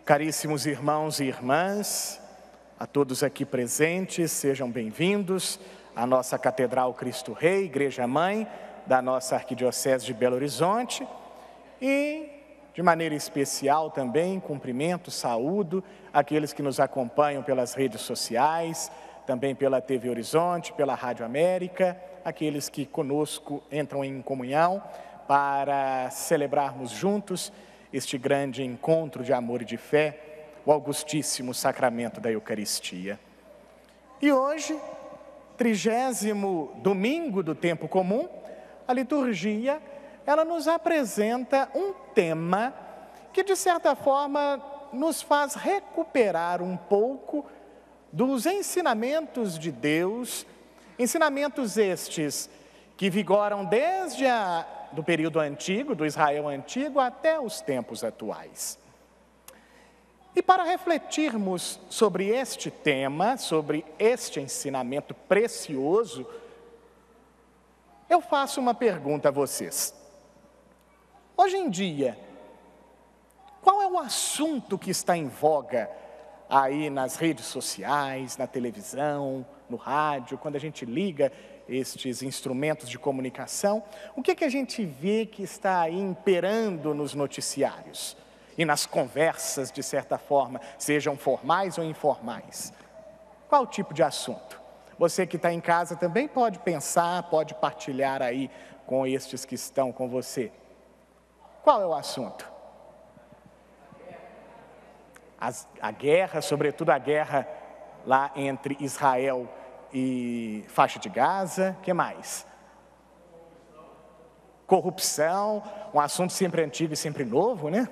Caríssimos irmãos e irmãs, a todos aqui presentes, sejam bem-vindos à nossa Catedral Cristo Rei, Igreja Mãe da nossa Arquidiocese de Belo Horizonte. E, de maneira especial também, cumprimento, saúdo aqueles que nos acompanham pelas redes sociais, também pela TV Horizonte, pela Rádio América, aqueles que conosco entram em comunhão para celebrarmos juntos este grande encontro de amor e de fé, o Augustíssimo Sacramento da Eucaristia. E hoje, 30º domingo do tempo comum, a liturgia, ela nos apresenta um tema que, de certa forma, nos faz recuperar um pouco dos ensinamentos de Deus, ensinamentos estes que vigoram desde do período antigo, do Israel antigo, até os tempos atuais. E para refletirmos sobre este tema, sobre este ensinamento precioso, eu faço uma pergunta a vocês. Hoje em dia, qual é o assunto que está em voga aí nas redes sociais, na televisão, no rádio, quando a gente liga estes instrumentos de comunicação? O que a gente vê que está aí imperando nos noticiários e nas conversas, de certa forma, sejam formais ou informais? Qual tipo de assunto? Você que está em casa também pode pensar, pode partilhar aí com estes que estão com você. Qual é o assunto? A guerra, sobretudo a guerra lá entre Israel e faixa de Gaza. Que mais? Corrupção, um assunto sempre antigo e sempre novo, né?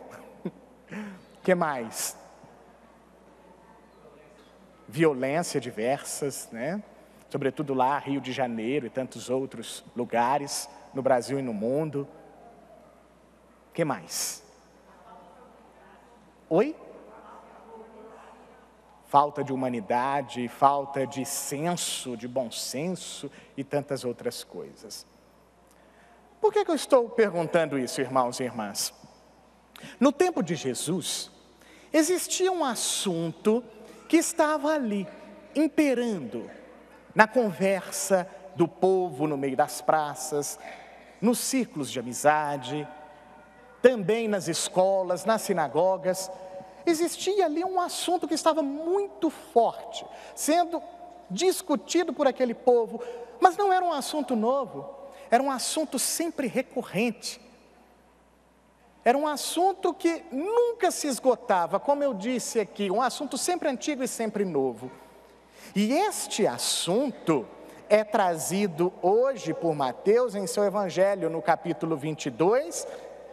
Que mais? Violência diversas, né? Sobretudo lá, Rio de Janeiro e tantos outros lugares, no Brasil e no mundo. Que mais? Oi? Falta de humanidade, falta de senso, de bom senso e tantas outras coisas. Por que eu estou perguntando isso, irmãos e irmãs? No tempo de Jesus, existia um assunto que estava ali, imperando, na conversa do povo no meio das praças, nos círculos de amizade, também nas escolas, nas sinagogas. Existia ali um assunto que estava muito forte, sendo discutido por aquele povo, mas não era um assunto novo, era um assunto sempre recorrente. Era um assunto que nunca se esgotava, como eu disse aqui, um assunto sempre antigo e sempre novo. E este assunto é trazido hoje por Mateus em seu Evangelho, no capítulo 22,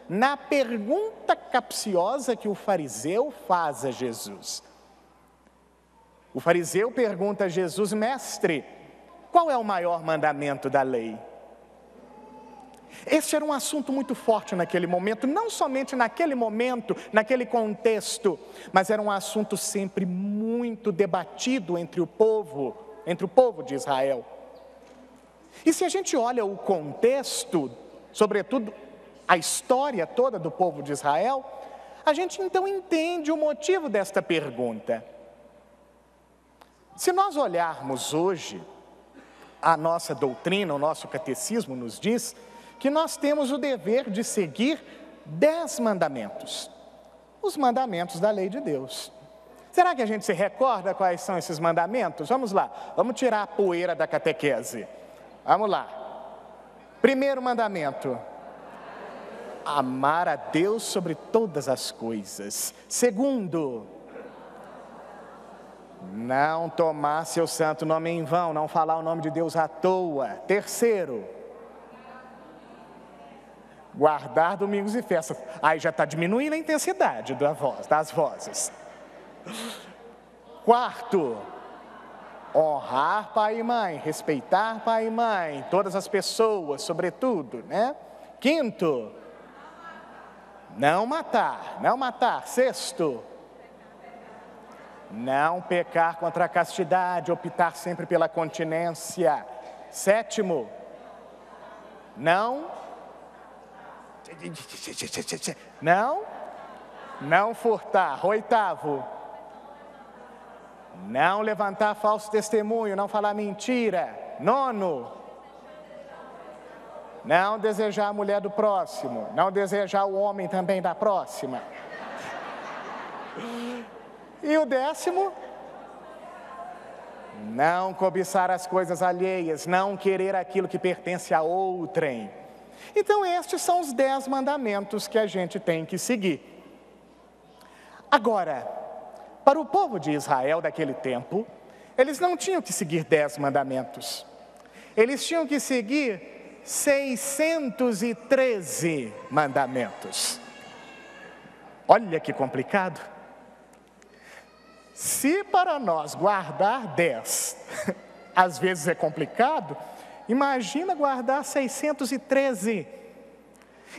na pergunta capciosa que o fariseu faz a Jesus. O fariseu pergunta a Jesus: mestre, qual é o maior mandamento da lei? Este era um assunto muito forte naquele momento, não somente naquele momento, naquele contexto, mas era um assunto sempre muito debatido entre o povo de Israel. E se a gente olha o contexto, sobretudo a história toda do povo de Israel, a gente então entende o motivo desta pergunta. Se nós olharmos hoje, a nossa doutrina, o nosso catecismo nos diz que nós temos o dever de seguir 10 mandamentos, os mandamentos da lei de Deus. Será que a gente se recorda quais são esses mandamentos? Vamos lá, vamos tirar a poeira da catequese. Vamos lá. Primeiro mandamento: amar a Deus sobre todas as coisas. Segundo, não tomar seu santo nome em vão, não falar o nome de Deus à toa. Terceiro, guardar domingos e festas. Aí já está diminuindo a intensidade das vozes. Quarto, honrar pai e mãe, respeitar pai e mãe, todas as pessoas, sobretudo, né? Quinto, não matar. Sexto, não pecar contra a castidade, optar sempre pela continência. Sétimo, não Não furtar. 8º, não levantar falso testemunho, não falar mentira. 9º, não desejar a mulher do próximo, não desejar o homem também da próxima. E o 10º, não cobiçar as coisas alheias, não querer aquilo que pertence a outrem. Então estes são os 10 mandamentos que a gente tem que seguir. Agora, para o povo de Israel daquele tempo, eles não tinham que seguir 10 mandamentos. Eles tinham que seguir 613 mandamentos. Olha que complicado. Se para nós guardar 10 às vezes é complicado, imagina guardar 613.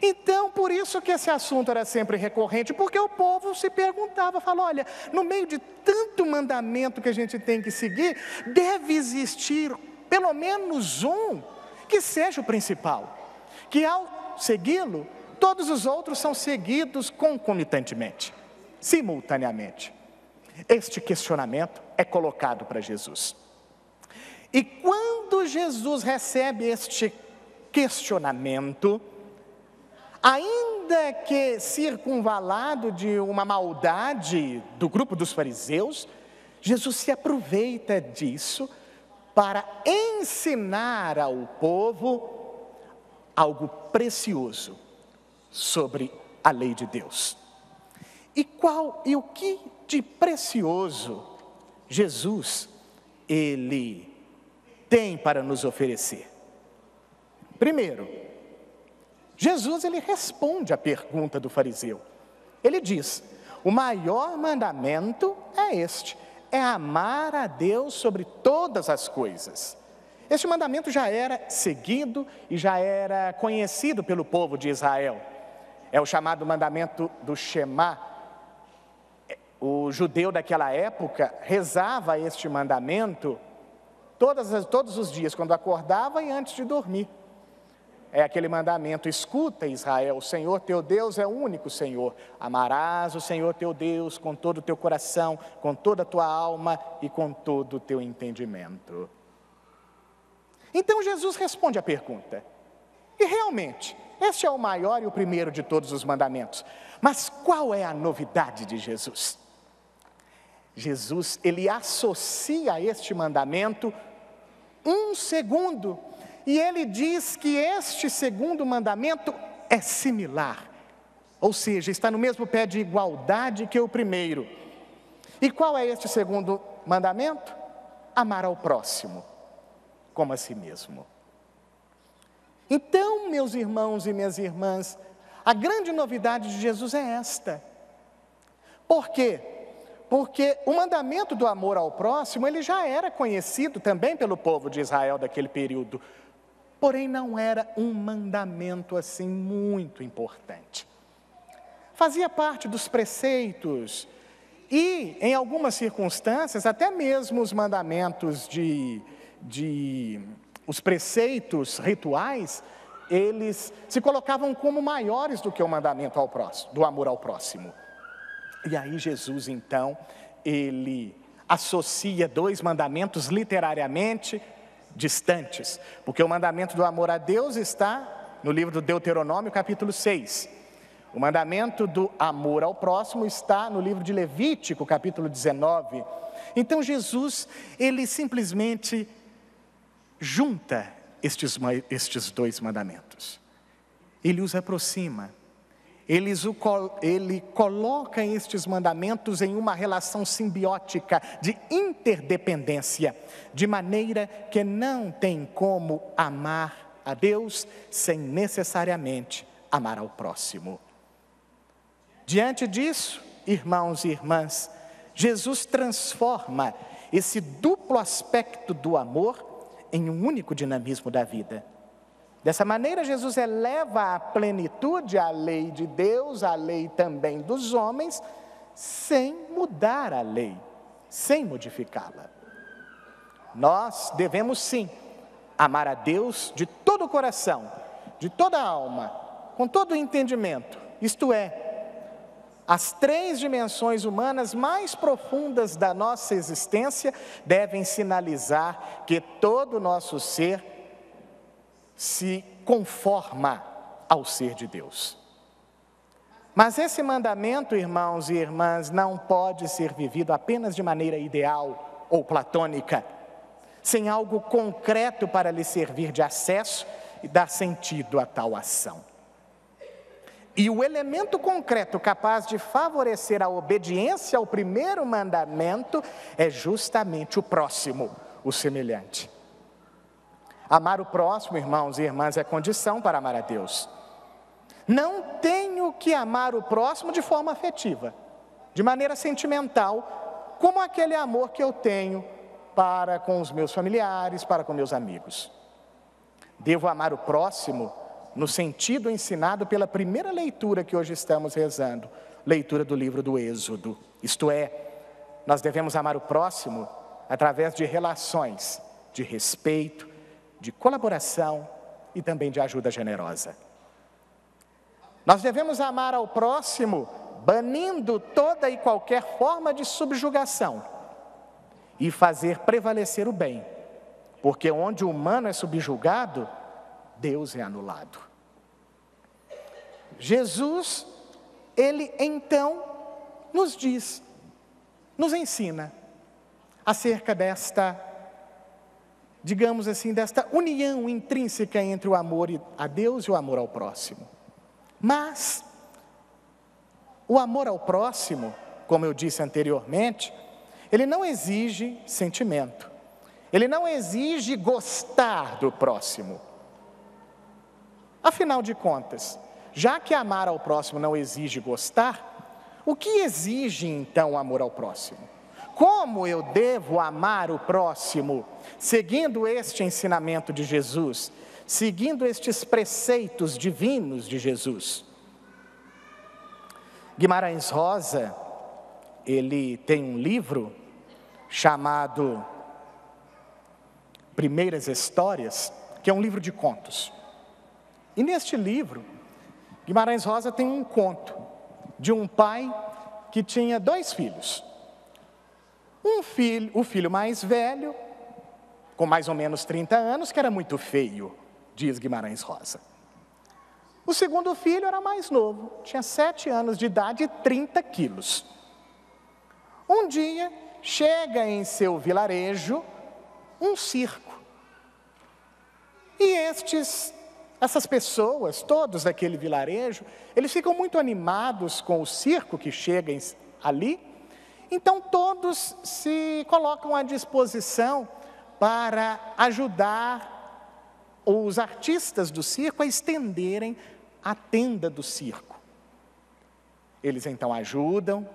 Então, por isso que esse assunto era sempre recorrente, porque o povo se perguntava, falou, olha, no meio de tanto mandamento que a gente tem que seguir, deve existir pelo menos um que seja o principal, que ao segui-lo, todos os outros são seguidos concomitantemente, simultaneamente. Este questionamento é colocado para Jesus. E quando Jesus recebe este questionamento, ainda que circunvalado de uma maldade do grupo dos fariseus, Jesus se aproveita disso para ensinar ao povo algo precioso sobre a lei de Deus. E o que de precioso Jesus, ele tem para nos oferecer? Primeiro, Jesus, ele responde à pergunta do fariseu. Ele diz, o maior mandamento é este, é amar a Deus sobre todas as coisas. Este mandamento já era seguido e já era conhecido pelo povo de Israel. É o chamado mandamento do Shema. O judeu daquela época rezava este mandamento todos os dias, quando acordava e antes de dormir. É aquele mandamento, escuta Israel, o Senhor teu Deus é o único Senhor. Amarás o Senhor teu Deus com todo o teu coração, com toda a tua alma e com todo o teu entendimento. Então Jesus responde à pergunta. E realmente, este é o maior e o primeiro de todos os mandamentos. Mas qual é a novidade de Jesus? Jesus, ele associa a este mandamento um segundo, e ele diz que este segundo mandamento é similar, ou seja, está no mesmo pé de igualdade que o primeiro. E qual é este segundo mandamento? Amar ao próximo, como a si mesmo. Então, meus irmãos e minhas irmãs, a grande novidade de Jesus é esta. Por quê? Porque o mandamento do amor ao próximo, ele já era conhecido também pelo povo de Israel daquele período. Porém, não era um mandamento assim muito importante. Fazia parte dos preceitos e, em algumas circunstâncias, até mesmo os mandamentos os preceitos rituais, eles se colocavam como maiores do que o mandamento ao próximo, do amor ao próximo. E aí Jesus, então, ele associa 2 mandamentos literariamente distantes, porque o mandamento do amor a Deus está no livro do Deuteronômio, capítulo 6. O mandamento do amor ao próximo está no livro de Levítico, capítulo 19. Então Jesus, ele simplesmente junta estes 2 mandamentos. Ele os aproxima. Ele coloca estes mandamentos em uma relação simbiótica de interdependência, de maneira que não tem como amar a Deus sem necessariamente amar ao próximo. Diante disso, irmãos e irmãs, Jesus transforma esse duplo aspecto do amor em um único dinamismo da vida. Dessa maneira, Jesus eleva à plenitude a lei de Deus, a lei também dos homens, sem mudar a lei, sem modificá-la. Nós devemos sim amar a Deus de todo o coração, de toda a alma, com todo o entendimento, isto é, As 3 dimensões humanas mais profundas da nossa existência devem sinalizar que todo o nosso ser se conforma ao ser de Deus. Mas esse mandamento, irmãos e irmãs, não pode ser vivido apenas de maneira ideal ou platônica, sem algo concreto para lhe servir de acesso e dar sentido a tal ação. E o elemento concreto capaz de favorecer a obediência ao primeiro mandamento é justamente o próximo, o semelhante. Amar o próximo, irmãos e irmãs, é condição para amar a Deus. Não tenho que amar o próximo de forma afetiva, de maneira sentimental, como aquele amor que eu tenho para com os meus familiares, para com meus amigos. Devo amar o próximo no sentido ensinado pela primeira leitura que hoje estamos rezando, leitura do livro do Êxodo. Isto é, nós devemos amar o próximo através de relações de respeito, de colaboração e também de ajuda generosa. Nós devemos amar ao próximo banindo toda e qualquer forma de subjugação e fazer prevalecer o bem, porque onde o humano é subjugado, Deus é anulado. Jesus, ele então nos diz, nos ensina acerca desta, digamos assim, desta união intrínseca entre o amor a Deus e o amor ao próximo. Mas o amor ao próximo, como eu disse anteriormente, ele não exige sentimento, ele não exige gostar do próximo. Afinal de contas, já que amar ao próximo não exige gostar, o que exige então o amor ao próximo? Como eu devo amar o próximo, seguindo este ensinamento de Jesus, seguindo estes preceitos divinos de Jesus? Guimarães Rosa, ele tem um livro chamado Primeiras Histórias, que é um livro de contos. E neste livro, Guimarães Rosa tem um conto de um pai que tinha 2 filhos. O filho mais velho, com mais ou menos 30 anos, que era muito feio, diz Guimarães Rosa. O segundo filho era mais novo, tinha 7 anos de idade e 30 quilos. Um dia, chega em seu vilarejo um circo. E essas pessoas, todos daquele vilarejo, eles ficam muito animados com o circo que chega ali. Então todos se colocam à disposição para ajudar os artistas do circo a estenderem a tenda do circo. Eles então ajudam,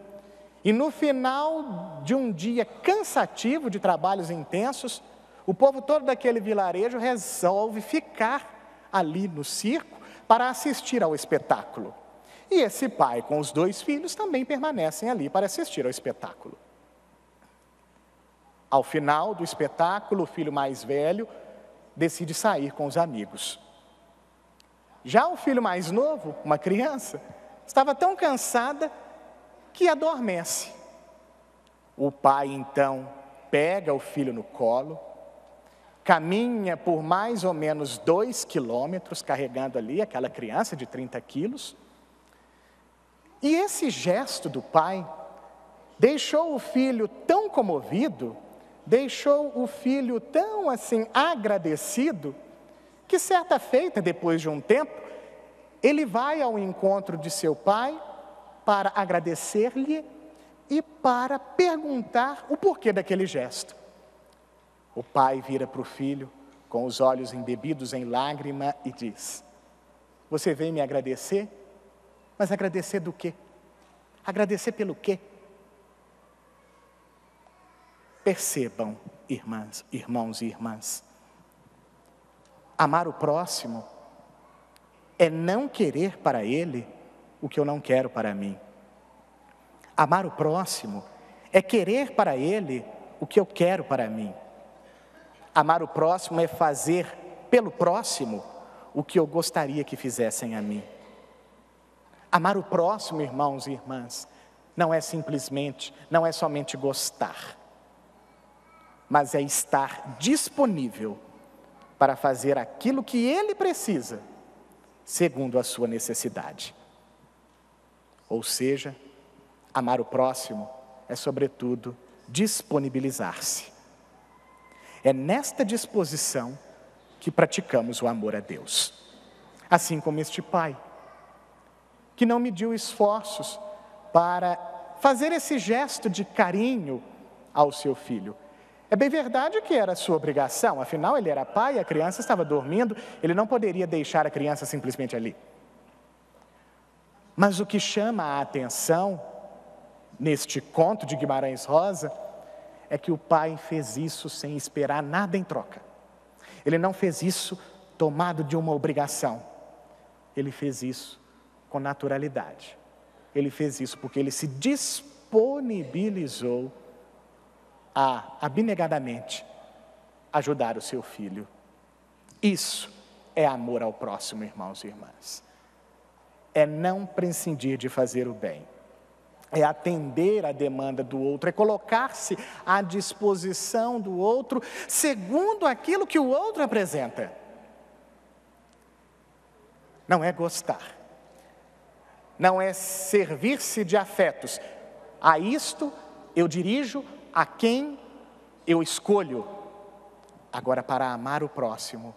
e no final de um dia cansativo de trabalhos intensos, o povo todo daquele vilarejo resolve ficar ali no circo para assistir ao espetáculo. E esse pai com os 2 filhos também permanecem ali para assistir ao espetáculo. Ao final do espetáculo, o filho mais velho decide sair com os amigos. Já o filho mais novo, uma criança, estava tão cansada que adormece. O pai então pega o filho no colo, caminha por mais ou menos 2 quilômetros, carregando ali aquela criança de 30 quilos. E esse gesto do pai deixou o filho tão comovido, deixou o filho tão assim agradecido, que certa feita, depois de um tempo, ele vai ao encontro de seu pai para agradecer-lhe e para perguntar o porquê daquele gesto. O pai vira para o filho, com os olhos embebidos em lágrima, e diz: você veio me agradecer? Mas agradecer do quê? Agradecer pelo quê? Percebam, irmãos e irmãs, amar o próximo é não querer para ele o que eu não quero para mim. Amar o próximo é querer para ele o que eu quero para mim. Amar o próximo é fazer pelo próximo o que eu gostaria que fizessem a mim. Amar o próximo, irmãos e irmãs, não é somente gostar, mas é estar disponível para fazer aquilo que ele precisa, segundo a sua necessidade. Ou seja, amar o próximo é, sobretudo, disponibilizar-se. É nesta disposição que praticamos o amor a Deus. Assim como este pai, que não mediu esforços para fazer esse gesto de carinho ao seu filho. É bem verdade que era sua obrigação, afinal ele era pai, a criança estava dormindo, ele não poderia deixar a criança simplesmente ali. Mas o que chama a atenção, neste conto de Guimarães Rosa, é que o pai fez isso sem esperar nada em troca. Ele não fez isso tomado de uma obrigação, ele fez isso com naturalidade. Ele fez isso porque ele se disponibilizou a, abnegadamente, ajudar o seu filho. Isso é amor ao próximo, irmãos e irmãs. É não prescindir de fazer o bem. É atender à demanda do outro, é colocar-se à disposição do outro, segundo aquilo que o outro apresenta. Não é gostar. Não é servir-se de afetos. A isto eu dirijo a quem eu escolho. Agora, para amar o próximo,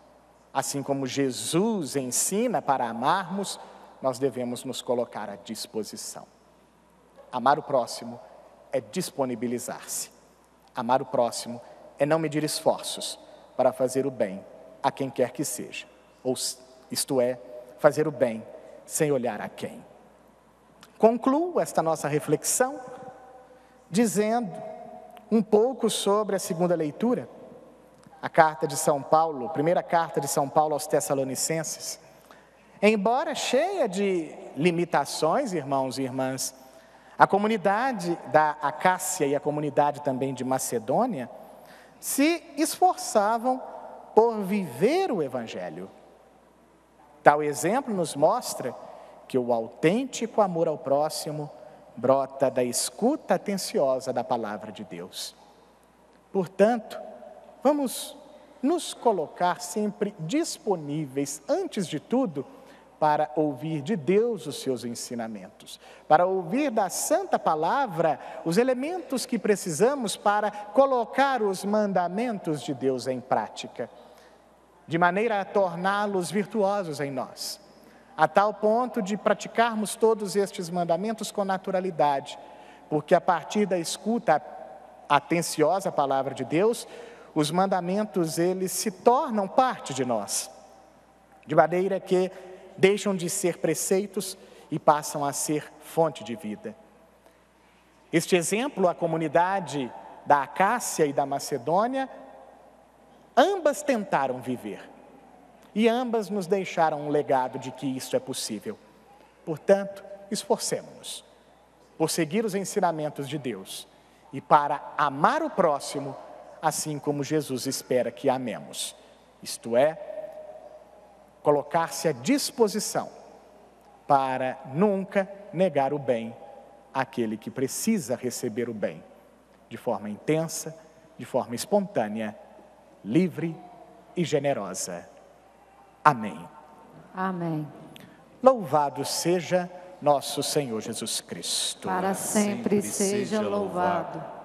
assim como Jesus ensina para amarmos, nós devemos nos colocar à disposição. Amar o próximo é disponibilizar-se. Amar o próximo é não medir esforços para fazer o bem a quem quer que seja. Isto é, fazer o bem sem olhar a quem. Concluo esta nossa reflexão dizendo um pouco sobre a segunda leitura, a carta de São Paulo, primeira carta de São Paulo aos Tessalonicenses. Embora cheia de limitações, irmãos e irmãs, a comunidade da Acácia e a comunidade também de Macedônia se esforçavam por viver o Evangelho. Tal exemplo nos mostra que o autêntico amor ao próximo brota da escuta atenciosa da palavra de Deus. Portanto, vamos nos colocar sempre disponíveis, antes de tudo, para ouvir de Deus os seus ensinamentos, para ouvir da Santa Palavra os elementos que precisamos para colocar os mandamentos de Deus em prática, de maneira a torná-los virtuosos em nós, a tal ponto de praticarmos todos estes mandamentos com naturalidade, porque a partir da escuta atenciosa à palavra de Deus, os mandamentos, eles se tornam parte de nós, de maneira que deixam de ser preceitos e passam a ser fonte de vida. Este exemplo, a comunidade da Acácia e da Macedônia, ambas tentaram viver. E ambas nos deixaram um legado de que isso é possível. Portanto, esforcemo-nos por seguir os ensinamentos de Deus e para amar o próximo, assim como Jesus espera que amemos. Isto é, colocar-se à disposição para nunca negar o bem àquele que precisa receber o bem, de forma intensa, de forma espontânea, livre e generosa. Amém. Amém. Louvado seja nosso Senhor Jesus Cristo. Para sempre seja louvado.